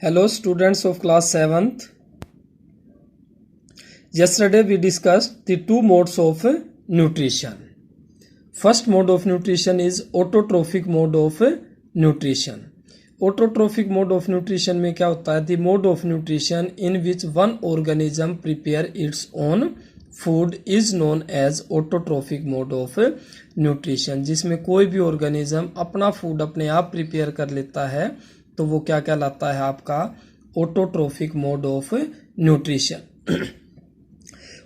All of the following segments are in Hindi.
Hello students of class 7th. Yesterday we discussed the two modes of nutrition. First mode of nutrition is autotrophic mode of nutrition. Autotrophic mode of nutrition में क्या होता है? The mode of nutrition in which one organism prepare its own food is known as autotrophic mode of nutrition. जिसमें कोई भी organism अपना फूड अपने आप प्रिपेयर कर लेता है तो वो क्या कहलाता है आपका ऑटोट्रोफिक मोड ऑफ न्यूट्रिशन।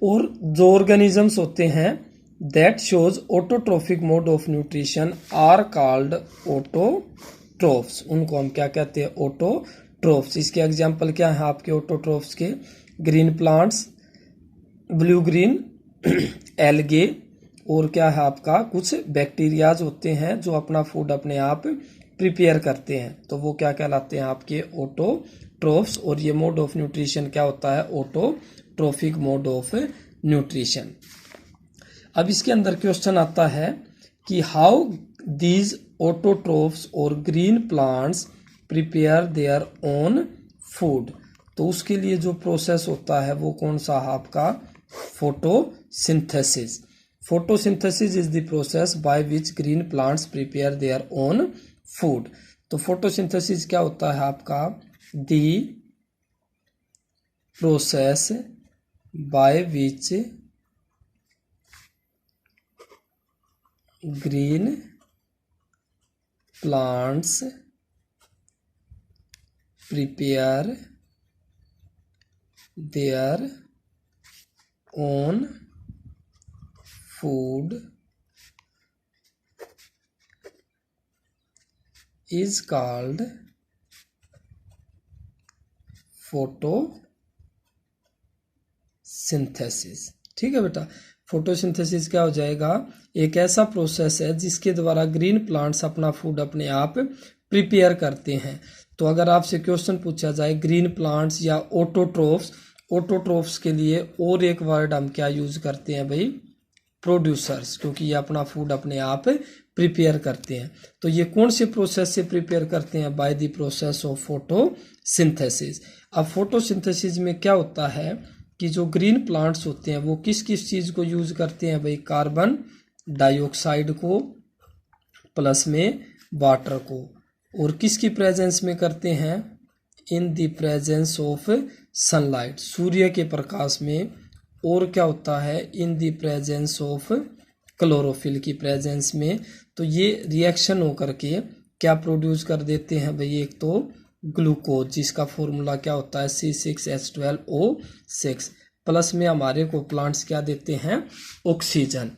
और जो ऑर्गेनिजम्स होते हैं that shows autotrophic mode of nutrition are called autotrophs. उनको हम क्या कहते हैं? ऑटोट्रोफ्स। इसके एग्जांपल क्या है आपके ऑटोट्रोफ्स के? Green plants, blue green algae, और क्या है आपका कुछ बैक्टीरियाज होते हैं जो अपना फूड अपने आप प्रिपेयर करते हैं, तो वो क्या कहलाते हैं आपके ऑटोट्रोफ्स। और ये मोड ऑफ न्यूट्रिशन क्या होता है? Autotrophic mode of nutrition. अब इसके अंदर क्वेश्चन आता है कि हाउ दीज ऑटोट्रोफ्स और green plants prepare their own food. तो उसके लिए जो प्रोसेस होता है वो कौन सा है आपका? Photosynthesis. Photosynthesis is the process by which green plants prepare their own food. तो फोटोसिंथेसिस क्या होता है आपका? The process by which green plants prepare their own food is called photosynthesis. ठीक है बेटा, फोटोसिंथेसिस क्या हो जाएगा? एक ऐसा प्रोसेस है जिसके द्वारा ग्रीन प्लांट्स अपना फूड अपने आप प्रिपेयर करते हैं। तो अगर आपसे क्वेश्चन पूछा जाए ग्रीन प्लांट्स या ऑटोट्रोफ्स, ऑटोट्रोफ्स के लिए और एक वर्ड हम क्या यूज करते हैं भाई? प्रोड्यूसर्स, क्योंकि ये अपना फूड अपने आप प्रिपेयर करते हैं। तो ये कौन से प्रोसेस से प्रिपेयर करते हैं? By the process of photosynthesis. अब फोटोसिंथेसिस में क्या होता है कि जो ग्रीन प्लांट्स होते हैं वो किस किस चीज को यूज करते हैं भाई? कार्बन डाइऑक्साइड को प्लस में वाटर को। और किसकी प्रेजेंस में करते हैं? In the presence of sunlight, सूर्य के प्रकाश में। और क्या होता है? In the presence of chlorophyll की प्रेजेंस में। तो ये रिएक्शन होकर के क्या प्रोड्यूस कर देते हैं भाई? एक तो ग्लूकोज, जिसका फॉर्मूला क्या होता है? C6H12O6, प्लस में हमारे को प्लांट्स क्या देते हैं? ऑक्सीजन।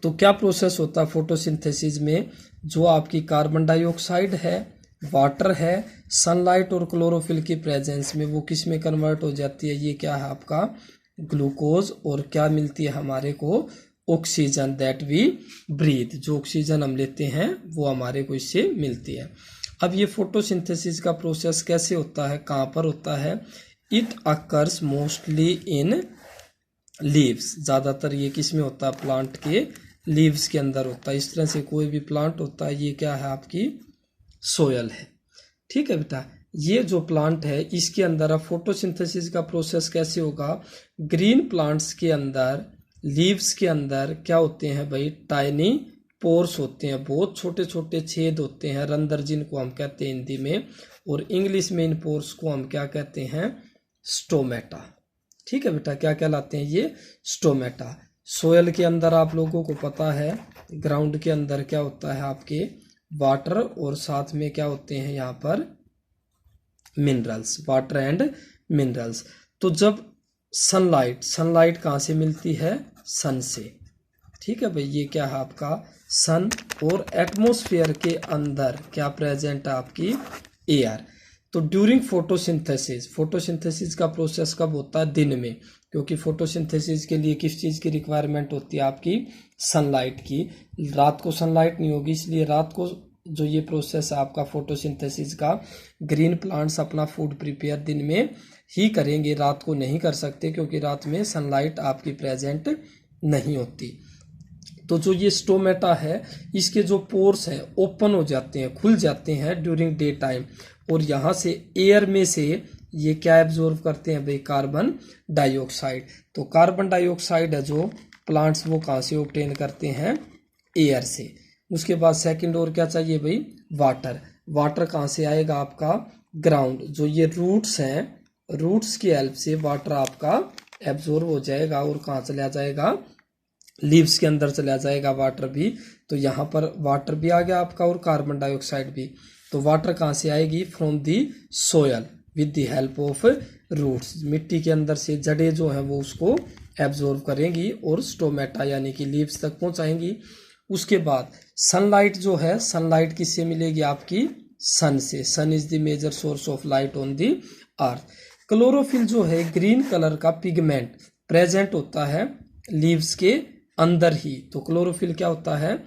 तो क्या प्रोसेस होता है फोटोसिंथेसिस में? जो आपकी कार्बन डाइऑक्साइड है, वाटर है, सनलाइट और क्लोरोफिल की प्रेजेंस में, वो किस में कन्वर्ट हो जाती है? ये क्या है आपका? ग्लूकोज। और क्या मिलती है हमारे को? Oxygen that we breathe. जो ऑक्सीजन हम लेते हैं वो हमारे को इससे मिलती है। अब ये फोटोसिंथेसिस का प्रोसेस कैसे होता है, कहाँ पर होता है? It occurs mostly in leaves. ज़्यादातर ये किस में होता है? प्लांट के लीव्स के अंदर होता है। इस तरह से कोई भी प्लांट होता है, ये क्या है आपकी? सोयल है। ठीक है बेटा, ये जो प्लांट है इसके अंदर अब फोटोसिंथेसिस का प्रोसेस कैसे होगा? ग्रीन प्लांट्स के अंदर, लीव्स के अंदर क्या होते हैं भाई? टाइनी पोर्स होते हैं, बहुत छोटे छोटे छेद होते हैं, रंध्र, जिनको हम कहते हैं हिंदी में। और इंग्लिश में इन पोर्स को हम क्या कहते हैं? स्टोमेटा। ठीक है बेटा, क्या कहलाते हैं ये? स्टोमेटा। सोयल के अंदर आप लोगों को पता है, ग्राउंड के अंदर क्या होता है आपके? वाटर, और साथ में क्या होते हैं यहाँ पर? Minerals, water and minerals. तो जब सनलाइट कहाँ से मिलती है? सन से। ठीक है भाई, ये क्या है आपका? सन। और एटमॉस्फेयर के अंदर क्या प्रेजेंट है आपकी? एयर। तो ड्यूरिंग फोटोसिंथेसिस का प्रोसेस कब होता है? दिन में, क्योंकि फोटोसिंथेसिस के लिए किस चीज़ की रिक्वायरमेंट होती है आपकी? सनलाइट की। रात को सनलाइट नहीं होगी, इसलिए रात को जो ये प्रोसेस है आपका फोटोसिंथेसिस का, ग्रीन प्लांट्स अपना फूड प्रिपेयर दिन में ही करेंगे, रात को नहीं कर सकते, क्योंकि रात में सनलाइट आपकी प्रेजेंट नहीं होती। तो जो ये स्टोमेटा है, इसके जो पोर्स हैं ओपन हो जाते हैं, खुल जाते हैं ड्यूरिंग डे टाइम। और यहाँ से एयर में से ये क्या एब्जॉर्व करते हैं भाई, कार्बन डाइऑक्साइड। तो कार्बन डाइऑक्साइड है जो प्लांट्स वो कहाँ से ऑब्टेन करते हैं, एयर से। उसके बाद सेकंड और क्या चाहिए भाई, वाटर। वाटर कहाँ से आएगा आपका, ग्राउंड। जो ये रूट्स हैं, रूट्स की हेल्प से वाटर आपका एब्जॉर्ब हो जाएगा और कहाँ चला जाएगा, लीव्स के अंदर चला जाएगा वाटर भी। तो यहाँ पर वाटर भी आ गया आपका और कार्बन डाइऑक्साइड भी। तो वाटर कहाँ से आएगी, from the soil with the help of roots. मिट्टी के अंदर से जड़ें जो हैं वो उसको एब्जॉर्ब करेंगी और स्टोमेटा यानी कि लीव्स तक पहुंचाएंगी। उसके बाद सनलाइट जो है, सनलाइट किससे मिलेगी आपकी, सन से। Sun is the major source of light on the earth. Chlorophyll जो है ग्रीन कलर का पिगमेंट प्रेजेंट होता है लीव्स के अंदर ही। तो क्लोरोफिल क्या होता है,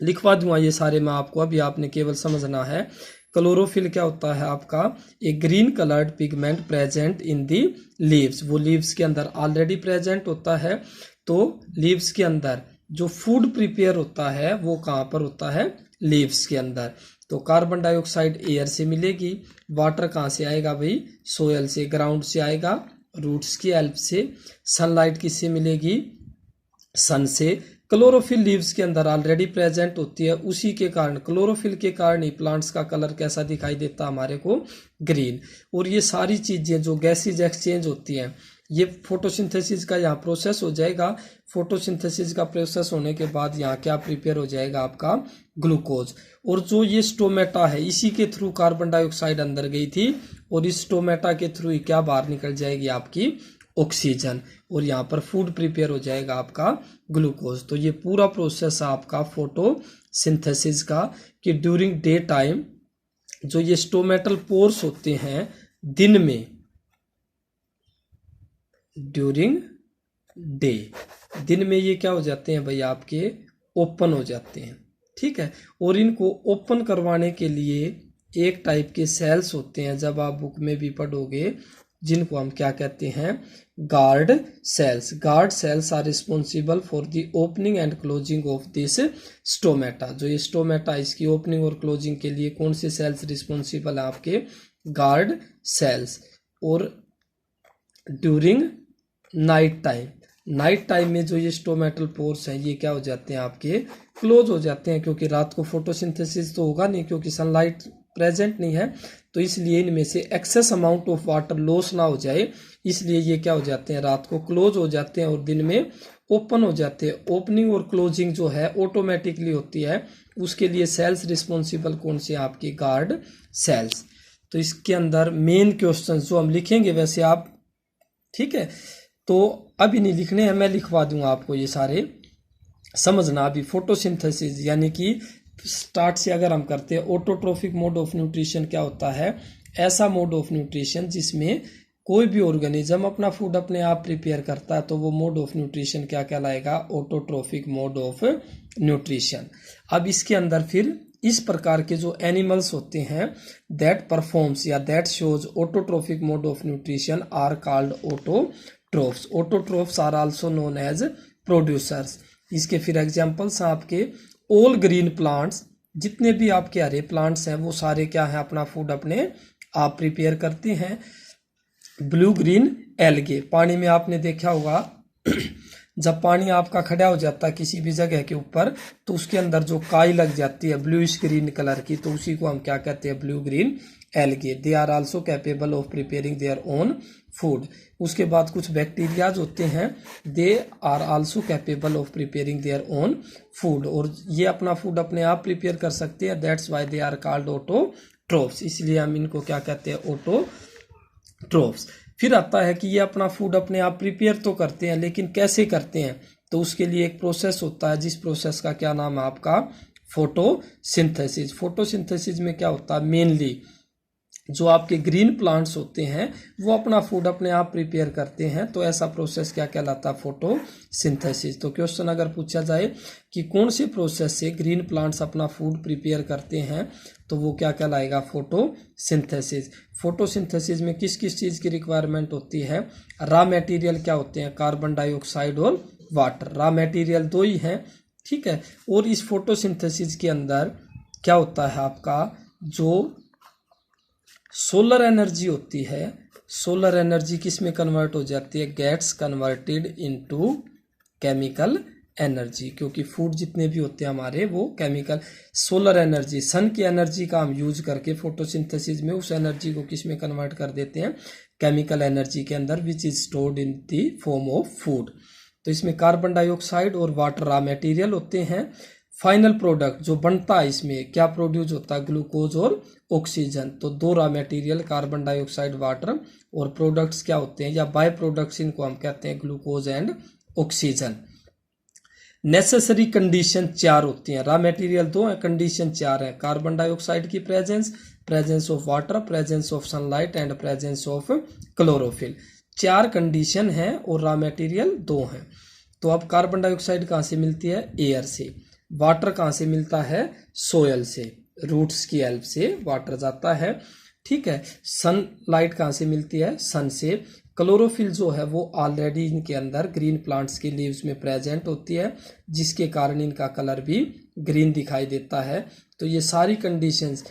लिखवा दूंगा ये सारे मैं आपको, अभी आपने केवल समझना है। क्लोरोफिल क्या होता है आपका, एक green coloured pigment present in the leaves. वो लीव्स के अंदर ऑलरेडी प्रेजेंट होता है। तो लीव्स के अंदर जो फूड प्रिपेयर होता है वो कहाँ पर होता है, लीव्स के अंदर। तो कार्बन डाइऑक्साइड एयर से मिलेगी, वाटर कहाँ से आएगा भाई, सोयल से, ग्राउंड से आएगा, रूट्स की हेल्प से। सनलाइट किससे मिलेगी, सन से। क्लोरोफिल लीव्स के अंदर ऑलरेडी प्रेजेंट होती है, उसी के कारण, क्लोरोफिल के कारण ही प्लांट्स का कलर कैसा दिखाई देता है हमारे को, ग्रीन। और ये सारी चीजें जो गैसेज एक्सचेंज होती हैं, ये फोटोसिंथेसिस का यहाँ प्रोसेस हो जाएगा। फोटोसिंथेसिस का प्रोसेस होने के बाद यहाँ क्या प्रिपेयर हो जाएगा आपका, ग्लूकोज। और जो ये स्टोमेटा है, इसी के थ्रू कार्बन डाइऑक्साइड अंदर गई थी और इस स्टोमेटा के थ्रू ही क्या बाहर निकल जाएगी आपकी, ऑक्सीजन। और यहाँ पर फूड प्रिपेयर हो जाएगा आपका ग्लूकोज। तो ये पूरा प्रोसेस है आपका फोटोसिंथेसिस का, कि ड्यूरिंग डे टाइम जो ये स्टोमेटल पोर्स होते हैं दिन में, ड्यूरिंग डे, दिन में ये क्या हो जाते हैं भाई आपके, ओपन हो जाते हैं। ठीक है। और इनको ओपन करवाने के लिए एक टाइप के सेल्स होते हैं, जब आप बुक में भी पढ़ोगे, जिनको हम क्या कहते हैं, guard cells. Guard cells are responsible for the opening and closing of this stomata. जो ये स्टोमेटा, इसकी ओपनिंग और क्लोजिंग के लिए कौन से सेल्स रिस्पॉन्सिबल है आपके, गार्ड सेल्स। और during night time, night time में जो ये स्टोमेटल पोर्स हैं ये क्या हो जाते हैं आपके, क्लोज हो जाते हैं, क्योंकि रात को फोटोसिंथेसिस तो होगा नहीं, क्योंकि सनलाइट प्रेजेंट नहीं है। तो इसलिए इनमें से excess amount of water loss ना हो जाए, इसलिए ये क्या हो जाते हैं, रात को क्लोज हो जाते हैं और दिन में ओपन हो जाते हैं। ओपनिंग और क्लोजिंग जो है ऑटोमेटिकली होती है, उसके लिए सेल्स रिस्पॉन्सिबल कौन से, आपकी गार्ड सेल्स। तो इसके अंदर मेन क्वेश्चन जो हम लिखेंगे वैसे आप, ठीक है, तो अभी नहीं लिखने हैं, मैं लिखवा दूंगा आपको ये सारे, समझना। अभी फोटोसिंथेसिस यानी कि स्टार्ट से अगर हम करते हैं, ऑटोट्रोफिक मोड ऑफ न्यूट्रिशन क्या होता है, ऐसा मोड ऑफ न्यूट्रिशन जिसमें कोई भी ऑर्गेनिज्म अपना फूड अपने आप प्रिपेयर करता है, तो वो मोड ऑफ न्यूट्रिशन क्या कहलाएगा, ऑटोट्रोफिक मोड ऑफ न्यूट्रिशन। अब इसके अंदर फिर इस प्रकार के जो एनिमल्स होते हैं दैट परफॉर्म्स या that shows autotrophic mode of nutrition are called autotrophs. Autotrophs are also known as producers. इसके फिर एग्जांपल्स हैं आपके, ऑल ग्रीन प्लांट्स, जितने भी आपके हरे प्लांट्स हैं वो सारे क्या हैं, अपना फूड अपने आप प्रिपेयर करते हैं। ब्लू ग्रीन एल्गे, पानी में आपने देखा होगा जब पानी आपका खड़ा हो जाता है किसी भी जगह के ऊपर, तो उसके अंदर जो काई लग जाती है ब्लूइश ग्रीन कलर की, तो उसी को हम क्या कहते हैं, blue green algae. They are also capable of preparing their own food. उसके बाद कुछ बैक्टीरियाज होते हैं, they are also capable of preparing their own food, और ये अपना फूड अपने आप प्रिपेयर कर सकते हैं। That's why they are called autotrophs, इसलिए हम इनको क्या कहते हैं, ऑटोट्रोफ्स। फिर आता है कि ये अपना फूड अपने आप प्रिपेयर तो करते हैं, लेकिन कैसे करते हैं, तो उसके लिए एक प्रोसेस होता है, जिस प्रोसेस का क्या नाम है आपका, फोटोसिंथेसिस। फोटोसिंथेसिस में क्या होता है, मेनली जो आपके ग्रीन प्लांट्स होते हैं वो अपना फूड अपने आप प्रिपेयर करते हैं, तो ऐसा प्रोसेस क्या कहलाता है, फोटोसिंथेसिस। तो क्वेश्चन अगर पूछा जाए कि कौन से प्रोसेस से ग्रीन प्लांट्स अपना फूड प्रिपेयर करते हैं, तो वो क्या कहलाएगा, फोटोसिंथेसिस। फोटोसिंथेसिस में किस किस चीज़ की रिक्वायरमेंट होती है, रॉ मटेरियल क्या होते हैं, कार्बन डाइऑक्साइड और वाटर। रॉ मटेरियल दो ही हैं, ठीक है। और इस फोटोसिंथेसिस के अंदर क्या होता है आपका, जो सोलर एनर्जी होती है, सोलर एनर्जी किस में कन्वर्ट हो जाती है, gets converted into chemical energy, क्योंकि फूड जितने भी होते हैं हमारे वो केमिकल, सोलर एनर्जी सन की एनर्जी का हम यूज करके फोटोसिंथेसिस में उस एनर्जी को किस में कन्वर्ट कर देते हैं, केमिकल एनर्जी के अंदर, which is stored in the form of food. तो इसमें कार्बन डाइऑक्साइड और वाटर रॉ मटेरियल होते हैं। फाइनल प्रोडक्ट जो बनता है इसमें क्या प्रोड्यूस होता है, ग्लूकोज और ऑक्सीजन। तो दो raw material carbon dioxide water, और प्रोडक्ट्स क्या होते हैं या बाय प्रोडक्ट्स, इनको हम कहते हैं glucose and oxygen. Necessary condition 4 होती हैं, रॉ मटेरियल 2 है, कंडीशन 4 है, कार्बन डाइऑक्साइड की presence, presence of water, presence of sunlight and presence of chlorophyll. 4 condition है और रॉ मटेरियल 2 है। तो अब कार्बन डाइऑक्साइड कहाँ से मिलती है, एयर से। वाटर कहाँ से मिलता है, सोयल से, रूट्स की हेल्प से वाटर जाता है, ठीक है। सनलाइट कहाँ से मिलती है, सन से। क्लोरोफिल जो है वो ऑलरेडी इनके अंदर ग्रीन प्लांट्स के लीव्स में प्रेजेंट होती है, जिसके कारण इनका कलर भी ग्रीन दिखाई देता है। तो ये सारी कंडीशंस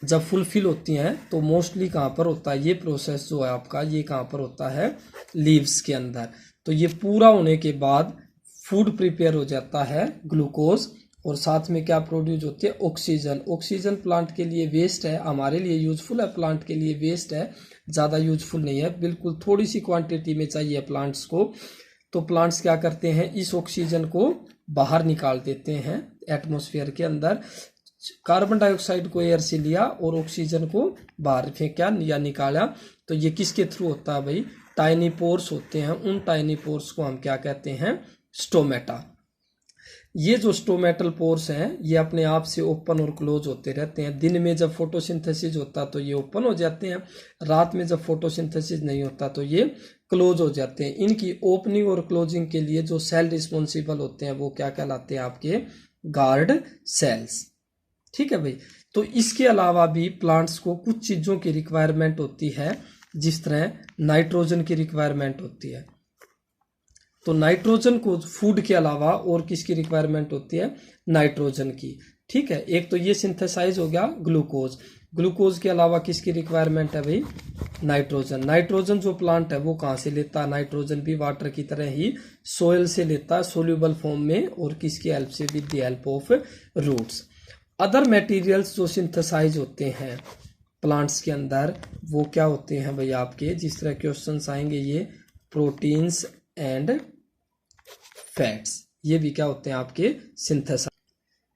जब फुलफिल होती हैं तो मोस्टली कहाँ पर होता है ये प्रोसेस जो है आपका, ये कहाँ पर होता है, लीव्स के अंदर। तो ये पूरा होने के बाद फूड प्रिपेयर हो जाता है, ग्लूकोज, और साथ में क्या प्रोड्यूस होती है, ऑक्सीजन। ऑक्सीजन प्लांट के लिए वेस्ट है, हमारे लिए यूजफुल है, प्लांट के लिए वेस्ट है, ज़्यादा यूजफुल नहीं है, बिल्कुल थोड़ी सी क्वांटिटी में चाहिए प्लांट्स को। तो प्लांट्स क्या करते हैं, इस ऑक्सीजन को बाहर निकाल देते हैं एटमॉस्फेयर के अंदर। कार्बन डाइऑक्साइड को एयर से लिया और ऑक्सीजन को बाहर फेंका या निकाला। तो ये किसके थ्रू होता है भाई, टाइनी पोर्स होते हैं, उन टाइनी पोर्स को हम क्या कहते हैं, स्टोमेटा। ये जो स्टोमेटल पोर्स हैं ये अपने आप से ओपन और क्लोज होते रहते हैं। दिन में जब फोटोसिंथेसिस होता तो ये ओपन हो जाते हैं, रात में जब फोटोसिंथेसिस नहीं होता तो ये क्लोज हो जाते हैं। इनकी ओपनिंग और क्लोजिंग के लिए जो सेल रिस्पॉन्सिबल होते हैं वो क्या कहलाते हैं, आपके गार्ड सेल्स, ठीक है भाई। तो इसके अलावा भी प्लांट्स को कुछ चीज़ों की रिक्वायरमेंट होती है, जिस तरह नाइट्रोजन की रिक्वायरमेंट होती है। तो नाइट्रोजन को फूड के अलावा और किसकी रिक्वायरमेंट होती है, नाइट्रोजन की, ठीक है। एक तो ये सिंथेसाइज हो गया ग्लूकोज, ग्लूकोज के अलावा किसकी रिक्वायरमेंट है भाई, नाइट्रोजन। नाइट्रोजन जो प्लांट है वो कहाँ से लेता है, नाइट्रोजन भी वाटर की तरह ही सोयल से लेता है, सोल्यूबल फॉर्म में, और किसकी हेल्प से, with the help of roots. Other materials जो सिंथेसाइज होते हैं प्लांट्स के अंदर वो क्या होते हैं भाई आपके, जिस तरह क्वेश्चंस आएंगे ये प्रोटीन्स एंड फैट्स, ये भी क्या होते हैं आपके सिंथेसाइज।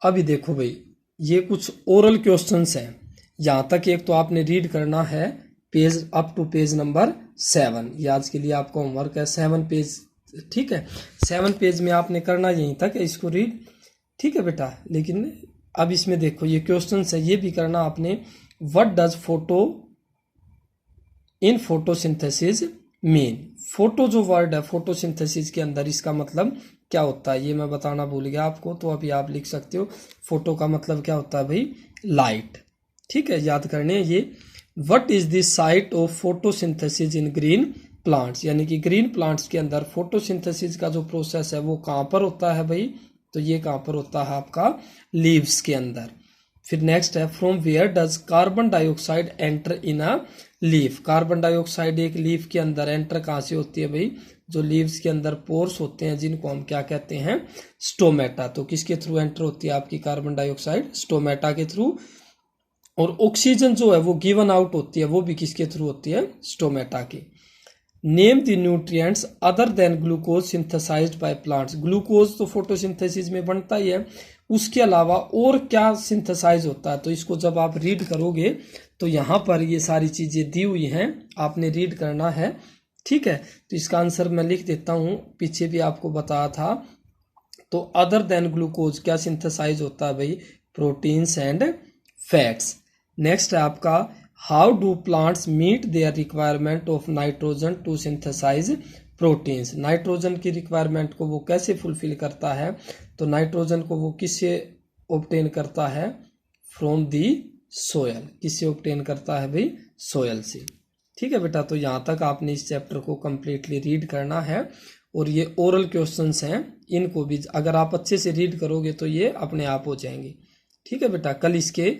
अभी देखो भाई ये कुछ ओरल क्वेश्चंस हैं, यहाँ तक एक तो आपने रीड करना है page up to page number 7, ये आज के लिए आपका होमवर्क है, 7 पेज, ठीक है। 7 पेज में आपने करना यहीं तक है, इसको रीड, ठीक है बेटा। लेकिन अब इसमें देखो ये क्वेश्चंस है, ये भी करना आपने। What does photo in photosynthesis mean, photo जो वर्ड है फोटोसिंथेसिस के अंदर इसका मतलब क्या होता है, ये मैं बताना भूल गया आपको, तो अभी आप लिख सकते हो। फोटो का मतलब क्या होता है भाई, लाइट, ठीक है, याद करने ये। What is the site of photosynthesis in green plants, यानी कि ग्रीन प्लांट्स के अंदर फोटोसिंथेसिस का जो प्रोसेस है वो कहाँ पर होता है भाई, तो ये कहाँ पर होता है आपका लीव्स के अंदर। फिर नेक्स्ट है from where does carbon dioxide enter in a leaf, carbon dioxide एक लीफ के अंदर एंटर कहाँ से होती है भाई, जो लीव्स के अंदर पोर्स होते हैं जिनको हम क्या कहते हैं, स्टोमेटा। तो किसके थ्रू एंटर होती है आपकी कार्बन डाइऑक्साइड, स्टोमेटा के थ्रू। और ऑक्सीजन जो है वो गिवन आउट होती है, वो भी किसके थ्रू होती है, स्टोमेटा की। Name the nutrients other than glucose synthesised by plants, glucose तो फोटोसिंथेसिस में बनता ही है, उसके अलावा और क्या सिंथेसाइज होता है। तो इसको जब आप रीड करोगे तो यहाँ पर ये सारी चीजें दी हुई हैं, आपने रीड करना है, ठीक है। तो इसका आंसर मैं लिख देता हूँ, पीछे भी आपको बताया था। तो अदर देन ग्लूकोज क्या सिंथेसाइज होता है भाई, प्रोटीन्स एंड फैट्स। नेक्स्ट है आपका how do plants meet their requirement of nitrogen to synthesise proteins, nitrogen की रिक्वायरमेंट को वो कैसे फुलफिल करता है, तो नाइट्रोजन को वो किससे ऑब्टेन करता है, फ्रॉम दी सोयल, किससे ऑब्टेन करता है भाई, सोयल से, ठीक है बेटा। तो यहाँ तक आपने इस चैप्टर को कम्प्लीटली रीड करना है, और ये ओरल क्वेश्चंस हैं, इनको भी अगर आप अच्छे से रीड करोगे तो ये अपने आप हो जाएंगे, ठीक है बेटा। कल इसके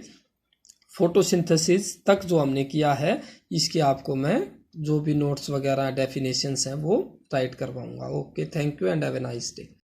फोटोसिंथेसिस तक जो हमने किया है इसके आपको मैं जो भी नोट्स वगैरह डेफिनेशंस हैं वो राइट करवाऊंगा। Okay, thank you and have a nice day.